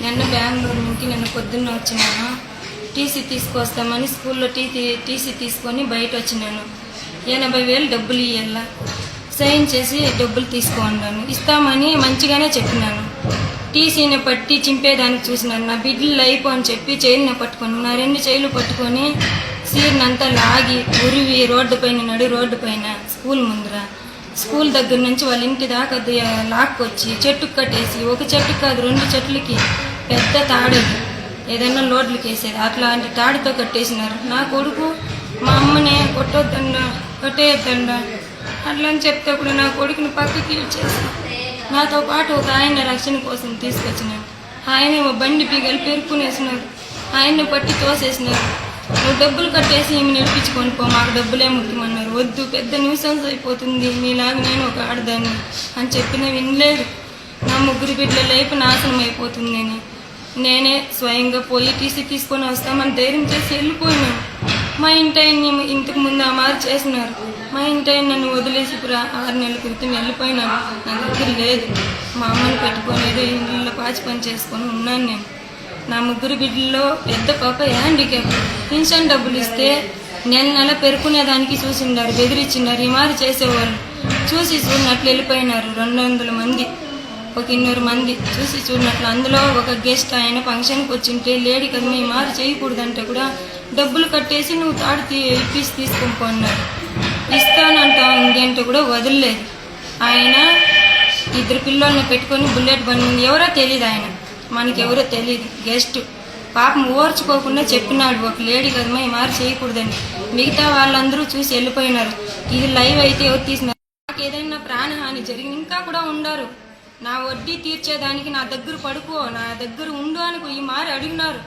నిన్న బెంగళూరు నుంచి నిన్న పొద్దున్న వచ్చినాను. టీసీ తీసుకొస్తామని స్కూల్లో టీసీ తీసుకొని బయట వచ్చినాను. 80,000 డబ్బులు ఇవ్వాల, సైన్ చేసి డబ్బులు తీసుకోండాను. ఇస్తామని మంచిగానే చెప్పినాను. టీసీని పట్టి చింపేదానికి చూసినాను. నా బిడ్డలు అయిపో అని చెప్పి చైలుని పట్టుకొని, నా 2 చైలు పట్టుకొని సీర్నంతా లాగి ఉరివి రోడ్డు పైన స్కూల్ ముందర, స్కూల్ దగ్గర నుంచి వాళ్ళ ఇంటి దాకా లాక్కొచ్చి చెట్టుకు కట్టేసి, ఒక చెట్టుకు కాదు 2 చెట్లకి పెద్ద తాడేది, ఏదైనా లోడ్లకి వేసేది, అట్లాంటి తాడుతో కట్టేసినారు. నా కొడుకు మా అమ్మనే కట్టేయొద్దండ అట్లా అని చెప్తే కూడా నా కొడుకుని పక్కకి ఇచ్చేసి, నాతో పాటు ఒక ఆయన రక్షణ కోసం తీసుకొచ్చినారు. ఆయన బండి పీగలు పెరుక్కునేసినారు. ఆయన్ని పట్టి తోసేసినారు. నువ్వు డబ్బులు కట్టేసి ఈమె నడిపించుకొని పో, మాకు డబ్బులే ముఖ్యమన్నారు. వద్దు, పెద్ద న్యూసెన్స్ అయిపోతుంది, మీలాగా నేను ఒక ఆడదాన్ని అని చెప్పినా వినలేదు. నా 3 బిడ్డల లైఫ్ నాశనం అయిపోతుంది అని నేనే స్వయంగా పోయి టీసీ తీసుకొని వస్తామని ధైర్యం చేసి వెళ్ళిపోయినాను. మా ఇంటి ఇంతకు ముందు ఆ మారు చేసినారు. మా ఇంటి నన్ను వదిలేసి 6 నెలల క్రితం వెళ్ళిపోయినాను. నా దగ్గర లేదు. మా అమ్మని పెట్టుకొని ఏదో ఇళ్ళలో పాచి పని చేసుకొని ఉన్నాను నేను. నా 3 బిడ్డల్లో పెద్ద పాప హ్యాండిక్యాప్. పెన్షన్ డబ్బులు ఇస్తే నెల పెరుకునేదానికి చూసిండారు, బెదిరించినారు. ఈ మారి చేసేవాళ్ళు చూసి చూడనట్లు వెళ్ళిపోయినారు. 200 మంది, ఒక 200 మంది చూసి చూడనట్లు. అందులో ఒక గెస్ట్ ఆయన ఫంక్షన్కి వచ్చింటే లేడీ కదా ఈ మారి చేయకూడదంటే కూడా డబ్బులు కట్టేసి నువ్వు తాడు ఇప్పిసి తీసుకొని పోన్నారు. ఇస్తానంటా ఉంది అంటే కూడా వదిలేదు. ఆయన 2 పిల్లల్ని పెట్టుకొని బుల్లెట్ బండి ఉంది, ఎవరో తెలియదు, ఆయన మనకెవరో తెలియదు. గెస్ట్ పాపం ఓర్చుకోకుండా చెప్పినాడు, ఒక లేడీ కదమ్మా ఈ మారి చేయకూడదని. మిగతా వాళ్ళందరూ చూసి వెళ్ళిపోయినారు. ఇది లైవ్ అయితే ఎవరు తీసినారు. నాకు ఏదైనా ప్రాణహాని జరిగి ఇంకా కూడా ఉండారు. నా వడ్డీ తీర్చేదానికి నా దగ్గర పడుకో, నా దగ్గర ఉండు అని ఈ మారి అడిగినారు.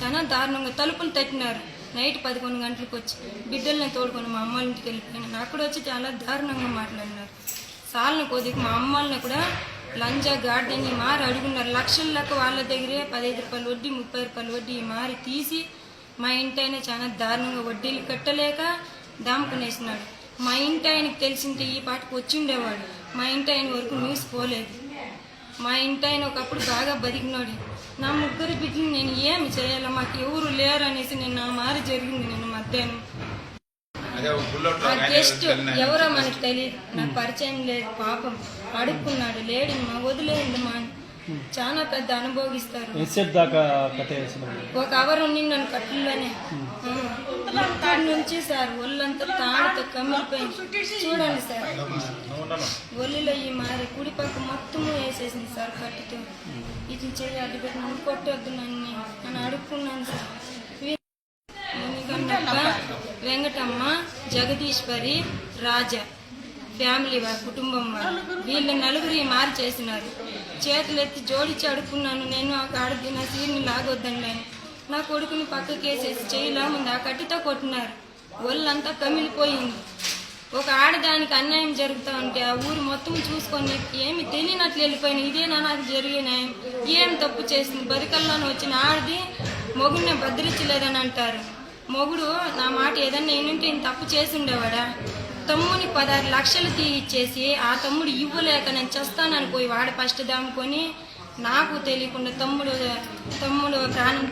చాలా దారుణంగా తలుపులు తట్టినారు. నైట్ 11 గంటలకు వచ్చి బిడ్డల్ని తోడుకొని మా అమ్మ ఇంటికి వెళ్ళిపోయినా. నాకు కూడా వచ్చి చాలా దారుణంగా మాట్లాడినారు. సాల్ని కొద్దిగా మా అమ్మల్ని కూడా లంజా గార్డెన్ ఈ మారి అడుగున్నారు. లక్షల లెక్క వాళ్ళ దగ్గరే 15 రూపాయలు వడ్డీ, 30 రూపాయలు వడ్డీ ఈ మారి తీసి మా ఇంటి ఆయన చాలా దారుణంగా వడ్డీలు కట్టలేక దాముకునేసినాడు. మా ఇంటి ఆయనకు తెలిసింటే ఈ పాటకు వచ్చిండేవాడు. మా ఇంటి ఆయన వరకు న్యూస్ పోలేదు. మా ఇంటి ఆయన ఒకప్పుడు బాగా బతికినాడు. నా 3 బిడ్డలు నేను ఏమి చేయాలి, మాకు ఎవరు లేరు అనేసి నేను నా మారి జరిగింది. నేను మధ్యాహ్నం ఆ గెస్ట్ ఎవరో మనకు తెలియదు, నాకు పరిచయం లేదు. పాపం అడుక్కున్నాడు, లేడీ మా వదిలేయండి మా చాలా పెద్ద అనుభవిస్తారు. 1 అవర్ ఉండి నన్ను కట్టుల్లోనే ఇక్కడి నుంచి సార్ ఒళ్ళంతా తాడుతో కమ్మిపోయింది. చూడండి సార్, ఒళ్ళిలో ఈ మారి కుడి పక్క మొత్తము వేసేసింది సార్ కట్టుతో. ఇది చెయ్యి అడ్డు పెట్టి నన్ను కొట్టొద్దు నన్ను అని అడుక్కున్నాను సార్. వెంకటమ్మ, జగదీశ్వరి, రాజా ఫ్యామిలీ వారి కుటుంబం వారు, వీళ్ళు 4 మారి చేసినారు. చేతులు ఎత్తి జోడించి అడుక్కున్నాను. నేను ఆ కాడది నా సీర్ని లాగొద్దండి అని. నా కొడుకుని పక్కకేసేసి చెయ్యిలా ముందు ఆ కట్టితో కొట్టినారు. ఒళ్ళంతా కమిలిపోయింది. ఒక ఆడదానికి అన్యాయం జరుగుతూ ఉంటే ఆ ఊరు మొత్తం చూసుకొని ఏమి తెలియనట్లు వెళ్ళిపోయినా. ఇదేనా నాకు జరిగే న్యాయం? ఏం తప్పు చేసింది? బరికల్లోనే వచ్చిన ఆడది మొగుడిని భద్రించలేదని అంటారు. మొగుడు నా మాట ఏదన్నా ఏంటంటే ఈయన తప్పు చేసి ఉండేవాడా? తమ్ముని 16 లక్షలు ఇచ్చేసి ఆ తమ్ముడు ఇవ్వలేక నేను చేస్తానని పోయి వాడు ఫస్ట్ దాముకొని నాకు తెలియకుండా తమ్ముడు ప్రాణం